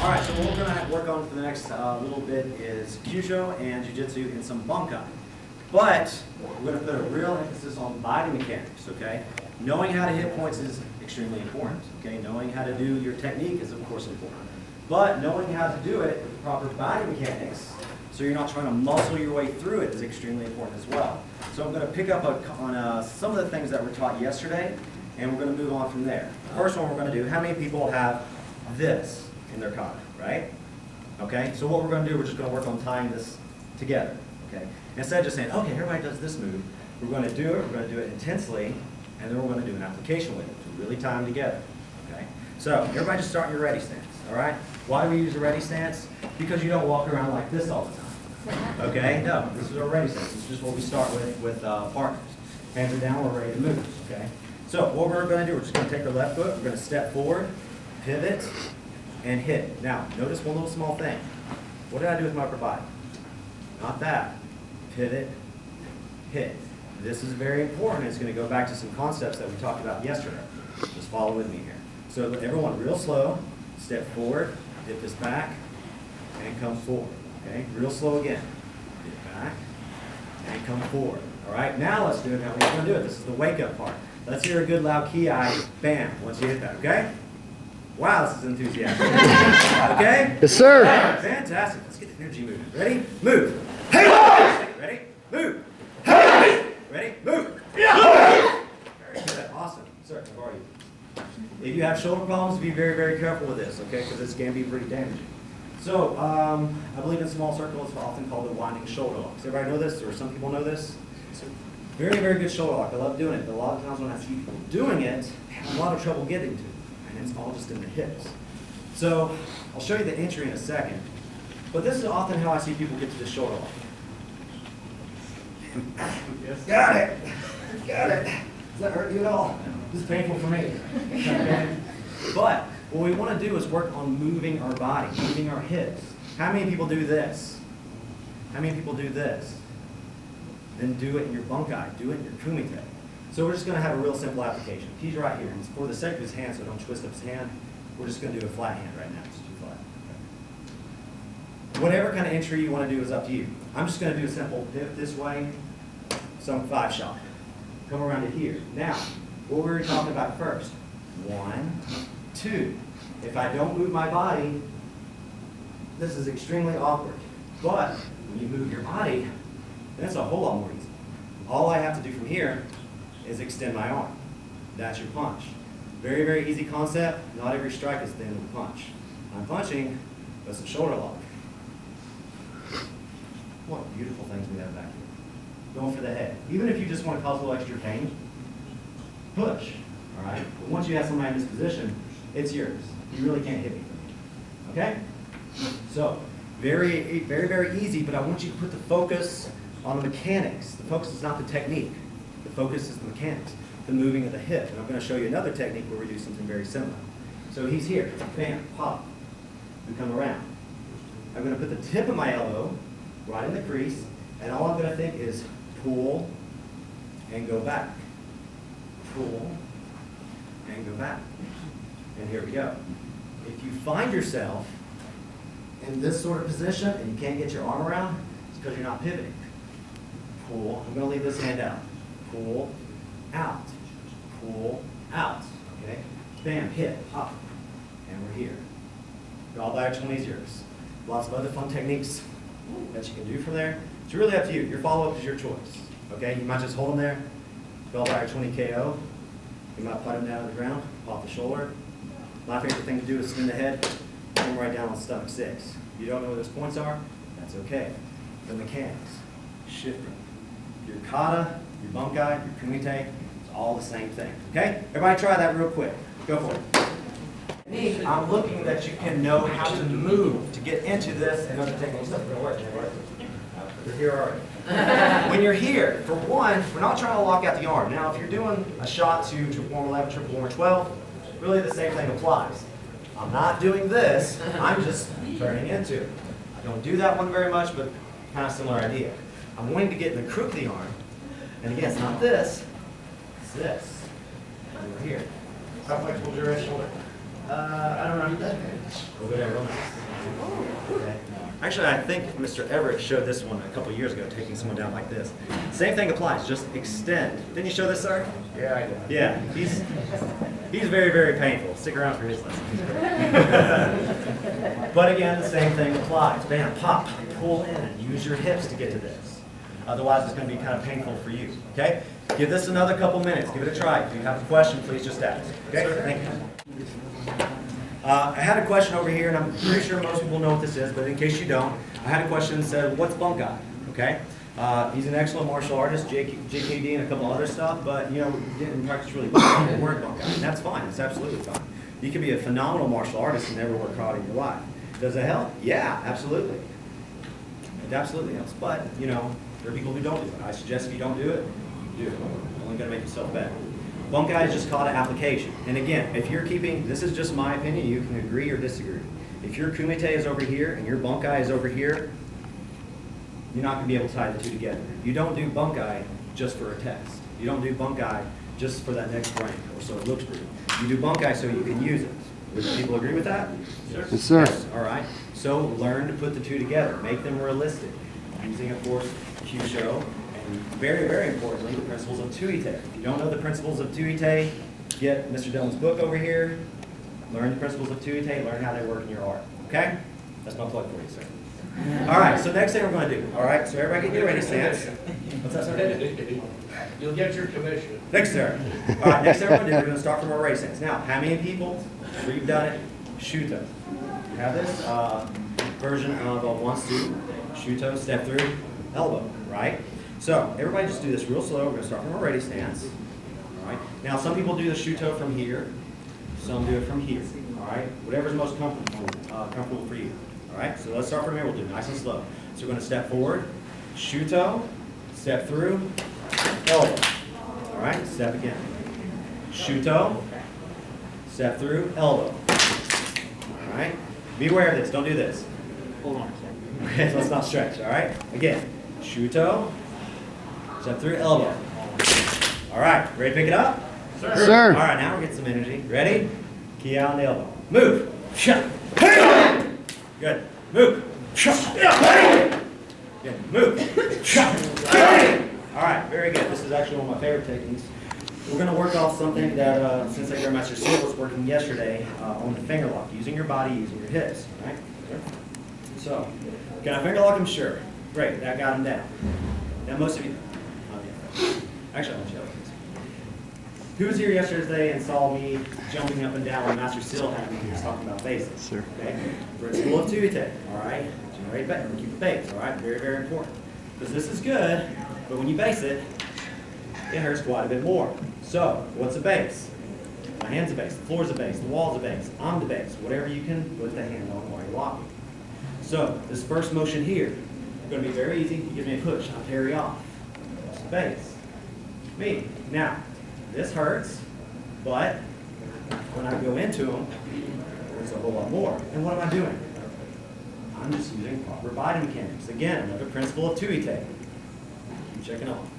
All right, so what we're going to work on for the next little bit is Kyusho and Jujitsu and some Bunkai. But we're going to put a real emphasis on body mechanics, okay? Knowing how to hit points is extremely important, okay? Knowing how to do your technique is, of course, important. But knowing how to do it with proper body mechanics, so you're not trying to muscle your way through it, is extremely important as well. So I'm going to pick up on some of the things that were taught yesterday, and we're going to move on from there. The first one we're going to do, how many people have this in their kata, right? Okay, so what we're going to do, we're just going to work on tying this together, okay? Instead of just saying, okay, everybody does this move, we're going to do it, we're going to do it intensely, and then we're going to do an application with it to really tie them together, okay? So everybody just start in your ready stance, all right? Why do we use a ready stance? Because you don't walk around like this all the time, okay? No, this is our ready stance. This is just what we start with partners. Hands are down, we're ready to move, okay? So what we're going to do, we're just going to take our left foot, we're going to step forward, pivot, and hit. Now, notice one little small thing. What did I do with my upper body? Not that. Pivot, hit. This is very important. It's going to go back to some concepts that we talked about yesterday. Just follow with me here. So everyone real slow, step forward, dip this back, and come forward. Okay? Real slow again. Dip back, and come forward. All right? Now let's do it. Now we're going to do it. This is the wake-up part. Let's hear a good loud ki, bam, once you hit that, okay? Wow, this is enthusiastic. Okay? Yes, sir. Right, fantastic. Let's get the energy moving. Ready? Move. Hey! Ready? Move. Hey! Ready? Move. Yeah! Very good. Awesome. Sir, how are you? If you have shoulder problems, be very, very careful with this, okay? Because this can be pretty damaging. So, I believe in small circles, it's often called the winding shoulder lock. Does everybody know this, or some people know this? Very, very good shoulder lock. I love doing it, but a lot of times when I see people doing it, they have a lot of trouble getting to it. And it's all just in the hips. So I'll show you the entry in a second. But this is often how I see people get to the shoulder lock. Yes. Got it. Got it. Does that hurt you at all? This is painful for me. Okay. But what we want to do is work on moving our body, moving our hips. How many people do this? How many people do this? Then do it in your bunkai. Do it in your kumite. So we're just going to have a real simple application. He's right here. And for the sake of his hand, so don't twist up his hand, we're just going to do a flat hand right now. Just do flat. Okay. Whatever kind of entry you want to do is up to you. I'm just going to do a simple pivot this way, some 5-shot. Come around to here. Now, what were we talking about first? 1, 2. If I don't move my body, this is extremely awkward. But when you move your body, then it's a whole lot more easy. All I have to do from here is extend my arm. That's your punch. Very, very easy concept. Not every strike is the end of the punch. I'm punching, but some shoulder lock. What beautiful things we have back here. Going for the head. Even if you just want to cause a little extra pain, push. All right? But once you have somebody in this position, it's yours. You really can't hit me from here. Okay? So, very, very, very easy, but I want you to put the focus on the mechanics. The focus is not the technique. The focus is the mechanics, the moving of the hip. And I'm going to show you another technique where we do something very similar. So he's here, bam, pop. We come around. I'm going to put the tip of my elbow right in the crease, and all I'm going to think is pull and go back. Pull and go back. And here we go. If you find yourself in this sort of position and you can't get your arm around, it's because you're not pivoting. Pull. I'm going to leave this hand out. Pull, out, okay? Bam, hit, pop, and we're here. All by 20 is yours. Lots of other fun techniques that you can do from there. It's really up to you. Your follow-up is your choice, okay? You might just hold them there, bell by 20 KO. You might put them down on the ground, pop the shoulder. My favorite thing to do is spin the head, come right down on stomach 6. If you don't know where those points are, that's okay. The mechanics, shifting. Your kata, your bunkai, your kumite, it's all the same thing. Okay? Everybody try that real quick. Go for it. I'm looking that you can know how to move to get into this and other techniques. That's going to work. You're here already. When you're here, for one, we're not trying to lock out the arm. Now, if you're doing a shot to triple warm 11, triple warm 12, really the same thing applies. I'm not doing this. I'm just turning into it. I don't do that one very much, but kind of similar idea. I'm wanting to get in the crook of the arm. And again, it's not this, it's this. And we're here. How flexible is your right shoulder? I don't know that. Over there, real nice. Okay. Actually, I think Mr. Everett showed this one a couple years ago, taking someone down like this. Same thing applies, just extend. Didn't you show this, sir? Yeah, I did. Yeah, he's very, very painful. Stick around for his lesson. He's great. But again, the same thing applies. Bam, pop, pull in, and use your hips to get to this. Otherwise, it's going to be kind of painful for you. Okay? Give this another couple minutes. Give it a try. If you have a question, please just ask. Okay? Thank you. I had a question over here, and I'm pretty sure most people know what this is, but in case you don't, I had a question that said, what's bunkai? Okay? He's an excellent martial artist, JKD and a couple other stuff, but you know, didn't practice really well, didn't work bunkai. And that's fine, it's absolutely fine. You can be a phenomenal martial artist and never work karate in your life. Does it help? Yeah, absolutely. It absolutely helps, but you know, there are people who don't do it. I suggest if you don't do it, you do it. You're only going to make yourself better. Bunkai is just called an application. And again, if you're keeping, this is just my opinion, you can agree or disagree. If your kumite is over here and your bunkai is over here, you're not going to be able to tie the two together. You don't do bunkai just for a test. You don't do bunkai just for that next rank or so it looks pretty. You do bunkai so you can use it. Would people agree with that? Yes, sir. Yes. All right. So learn to put the two together. Make them realistic. Using, of course, Kyusho. And very, very importantly, the principles of Tuite. If you don't know the principles of Tuite, get Mr. Dillon's book over here. Learn the principles of Tuite. Learn how they work in your art. Okay? That's my plug for you, sir. All right. So next thing we're going to do. All right. So everybody get ready, stance. What's that, sir? You'll get your commission. Next, sir. All right. Next thing we're going to do, we're going to start from our race stance. Now, how many people? We've done it. Shuto. You have this version of a one-suit. Shuto, step through, elbow. Right. So, everybody just do this real slow. We're going to start from a ready stance. All right. Now, some people do the Shuto from here. Some do it from here. All right. Whatever's most comfortable for you. All right. So, let's start from here. We'll do it nice and slow. So, we're going to step forward, Shuto, step through, elbow. All right. Step again. Shuto, step through, elbow. All right. Beware of this. Don't do this. Hold on a second. Okay. Let's not stretch. All right. Again. Shuto. Step through, elbow. All right, ready to pick it up? Sir. Sir. All right, now we'll get some energy. Ready? Key out on the elbow. Move. Good. Move. Good. Move. All right, very good. This is actually one of my favorite techniques. We're going to work off something that Sensei Grandmaster Seal was working yesterday on the finger lock, using your body, using your hips. All right? So, can I finger lock him? Sure. Great, that got him down. Now most of you, actually, I'll let you know. Who was here yesterday and saw me jumping up and down when Master Seal had me? He was talking about bases. Sure. Okay? Principle of Tuite. All right? Generate base. Keep the base. All right? Very, very important. Because this is good, but when you base it, it hurts quite a bit more. So, what's a base? My hand's a base. The floor's a base. The wall's a base. I'm the base. Whatever you can put the hand on while you're locking. So, this first motion here, going to be very easy. You give me a push, I'll parry off. That's the base. Me. Now, this hurts, but when I go into them, it's a whole lot more. And what am I doing? I'm just using proper body mechanics. Again, another principle of Tuite. Keep checking on.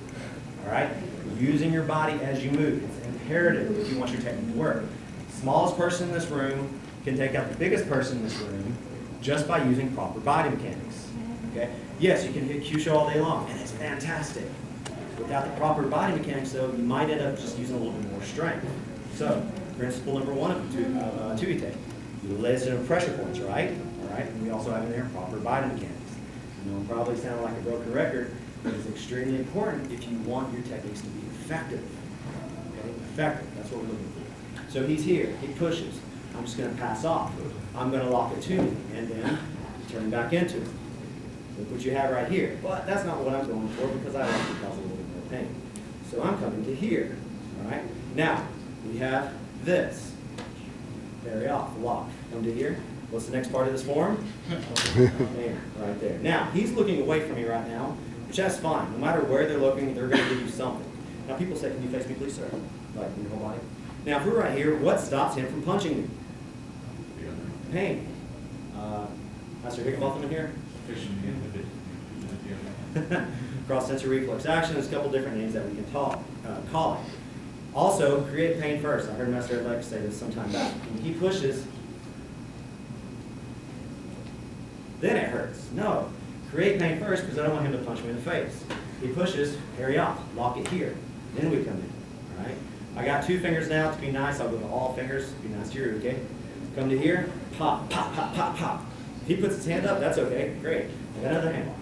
All right? Using your body as you move. It's imperative if you want your technique to work. The smallest person in this room can take out the biggest person in this room just by using proper body mechanics. Okay? Yes, you can hit Kyusho all day long, and it's fantastic. Without the proper body mechanics, though, you might end up just using a little bit more strength. So, principle number one of Tuite. Utilization of pressure points, right? All right? And we also have in there proper body mechanics. You know, I'm probably sounding like a broken record, but it's extremely important if you want your techniques to be effective. Okay? Effective. That's what we're looking for. So he's here. He pushes. I'm just going to pass off. I'm going to lock it to me, and then turn back into it. Look what you have right here. But that's not what I'm going for because I want to cause a little bit more pain. So I'm coming to here. All right? Now, we have this. Parry off, lock. Come to here. What's the next part of this form? There, right there. Now, he's looking away from me right now, which that's fine. No matter where they're looking, they're going to give you something. Now, people say, can you face me, please, sir? Like, your whole body. Now, if we're right here, what stops him from punching me? Pain. Master Higginbotham in here? Cross-sensory reflex action. There's a couple different names that we can call it. Also, create pain first. I heard Master Ed like to say this sometime back. When he pushes, then it hurts. No, create pain first because I don't want him to punch me in the face. He pushes, parry off, lock it here. Then we come in, all right? I got 2 fingers now. To be nice, I'll go to all fingers. Be nice to you, okay? Come to here, pop, pop, pop, pop, pop. If he puts his hand up, that's okay, great. I got another hand lock.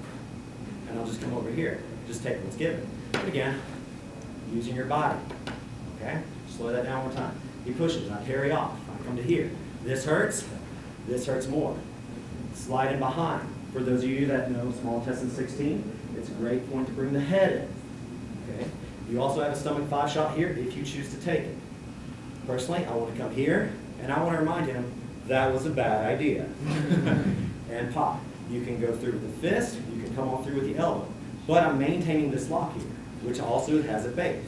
And I'll just come over here. Just take what's given. But again, using your body, okay? Slow that down one more time. He pushes, I parry off. I come to here. This hurts more. Slide in behind. For those of you that know small intestine 16, it's a great point to bring the head in, okay? You also have a stomach 5 shot here if you choose to take it. Personally, I want to come here, and I want to remind him that was a bad idea. And pop. You can go through with the fist, you can come on through with the elbow. But I'm maintaining this lock here, which also has a base.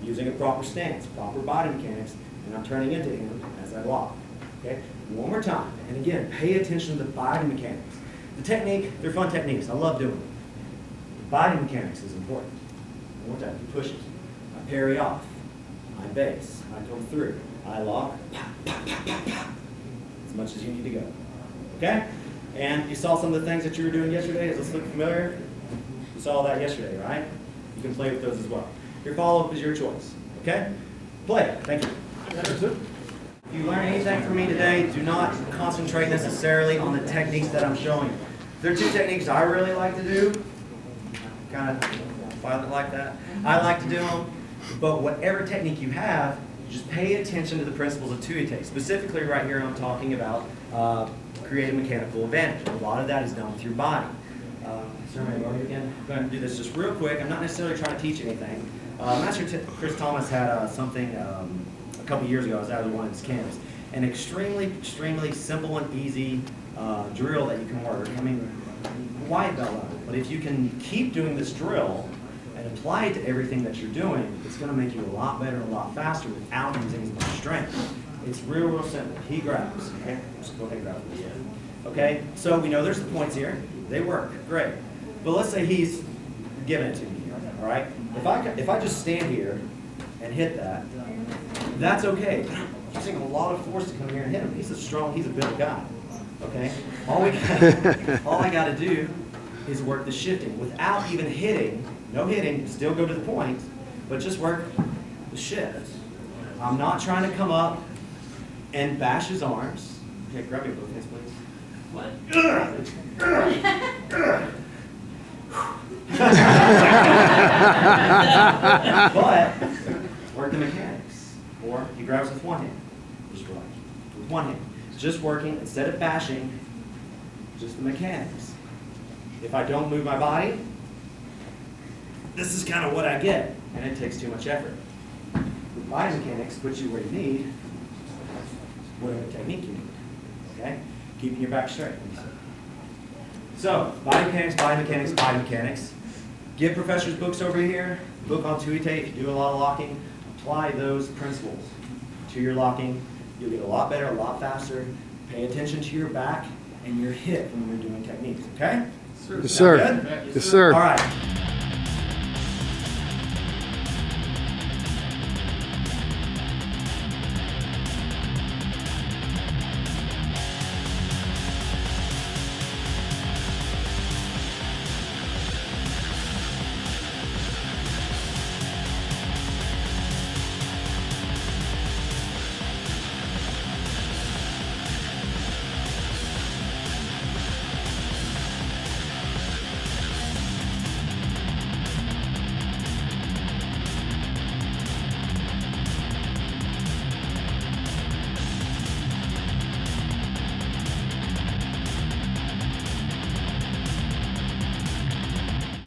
Using a proper stance, proper body mechanics, and I'm turning into him as I lock. Okay? One more time. And again, pay attention to the body mechanics. The technique, they're fun techniques. I love doing them. The body mechanics is important. One more time. He pushes. I parry off. I base. I come through. I lock. Pop, pop, pop, pop, pop. As much as you need to go. Okay? And you saw some of the things that you were doing yesterday. Does this look familiar? You saw that yesterday, right? You can play with those as well. Your follow-up is your choice. Okay? Play. Thank you. If you learn anything from me today, do not concentrate necessarily on the techniques that I'm showing you. There are 2 techniques I really like to do. Kind of violent like that. I like to do them. But whatever technique you have, just pay attention to the principles of Tuite. Specifically right here, I'm talking about create a mechanical advantage. A lot of that is done with your body. Sir, may I borrow you again? I'm going to do this just real quick. I'm not necessarily trying to teach anything. Master Chris Thomas had something a couple years ago. I was out at one of his camps. An extremely simple and easy drill that you can work. I mean, white belt level. But if you can keep doing this drill and apply it to everything that you're doing, it's going to make you a lot better, a lot faster without using as much strength. It's real simple. He grabs. Okay? Just go ahead and grab it. Okay? So we know there's the points here. They work. Great. But let's say he's giving it to me here. All right? If I just stand here and hit that, that's okay. But I'm using a lot of force to come here and hit him. He's a big guy. Okay? All I got to do is work the shifting without even hitting. No hitting. Still go to the point, but just work the shift. I'm not trying to come up and bash his arms. Okay, grab me both hands, please. But work the mechanics. Or he grabs with one hand. Just relax. With one hand. Just working, instead of bashing, just the mechanics. If I don't move my body, this is kind of what I get. And it takes too much effort. The body mechanics put you where you need whatever technique you need. Okay? Keeping your back straight. So, body mechanics, body mechanics, body mechanics. Get professors' books over here. Book on Tuite. If you do a lot of locking, apply those principles to your locking. You'll get a lot better, a lot faster. Pay attention to your back and your hip when you're doing techniques. Okay? Yes, sir. Good? Yes, sir. All right.